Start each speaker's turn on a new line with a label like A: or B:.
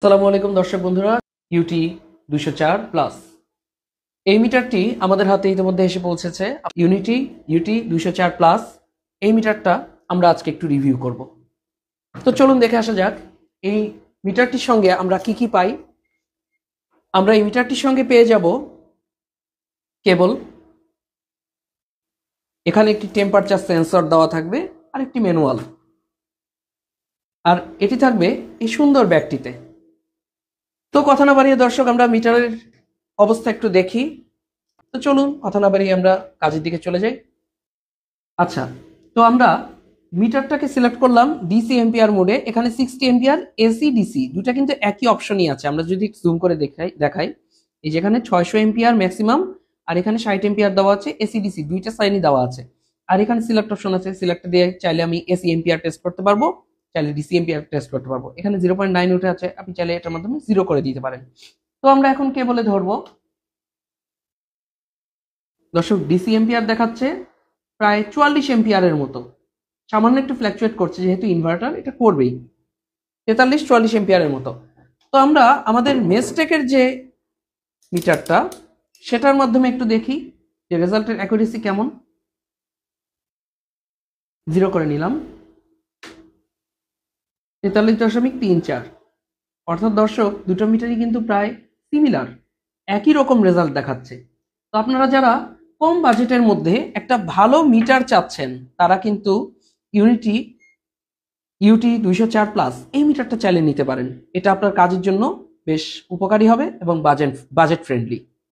A: আসসালামু আলাইকুম দর্শক বন্ধুরা, ইউটি 204 প্লাস এই মিটারটি আমাদের হাতে ইতিমধ্যে এসে পৌঁছেছে। ইউনিটি ইউটি 204 প্লাস এই মিটারটা আমরা আজকে একটু রিভিউ করব। তো চলুন দেখে আসা যাক এই মিটারটির সঙ্গে আমরা কি কি পাই। আমরা এই মিটারটির সঙ্গে পেয়ে যাব কেবল, এখানে একটি টেম্পারেচার সেন্সর দেওয়া থাকবে আর একটি ম্যানুয়াল, আর এটি থাকবে এই সুন্দর ব্যাগটিতে। তো কথা না বাড়িয়ে দর্শক আমরা মিটারের অবস্থা একটু দেখি। তো চলুন কথা না বাড়িয়ে আমরা কাজের দিকে চলে যাই। আচ্ছা, তো আমরা মিটারটাকে সিলেক্ট করলাম ডিসি এম্পিয়ার মোডে। এখানে 60 এম্পিয়ার এসি ডিসি দুটা কিন্তু একই অপশনই আছে। আমরা যদি জুম করে দেখাই এই যেখানে 600 এম্পিয়ার ম্যাক্সিমাম, আর এখানে 60 এম্পিয়ার দেওয়া আছে। এসি ডিসি দুইটা সাইনই দেওয়া আছে। আর এখানে সিলেক্ট অপশন আছে, সিলেক্ট দিয়ে চাইলে আমি এসি এম্পিয়ার টেস্ট করতে পারবো, চাইলে ডিসি এম্পিয়ার টেস্ট করতে পারবো। এখানে 0.9 উঠে আছে, আপনি চাইলে এটার মাধ্যমে 0 করে দিতে পারেন। তো আমরা এখন কেবলে ধরবো। দর্শক ডিসি এম্পিয়ার দেখাচ্ছে প্রায় 44 এম্পিয়ারের মতো, সামান্য একটু ফ্ল্যাকচুয়েট করছে, যেহেতু ইনভার্টার এটা করবেই 43-44 এম্পিয়ারের মতো। তো আমরা আমাদের মেসটেকের যে মিটারটা সেটার মাধ্যমে একটু দেখি যে রেজাল্টের অ্যাকুরেসি কেমন। 0 করে নিলাম, 43.34। অর্থাৎ দর্শক দুটো মিটারই কিন্তু প্রায় সিমিলার, একই রকম রেজাল্ট দেখাচ্ছে। তো আপনারা যারা কম বাজেটের মধ্যে একটা ভালো মিটার চাচ্ছেন তারা কিন্তু ইউনিটি ইউটি 204 প্লাস এই মিটারটা চালিয়ে নিতে পারেন। এটা আপনার কাজের জন্য বেশ উপকারী হবে এবং বাজেট ফ্রেন্ডলি।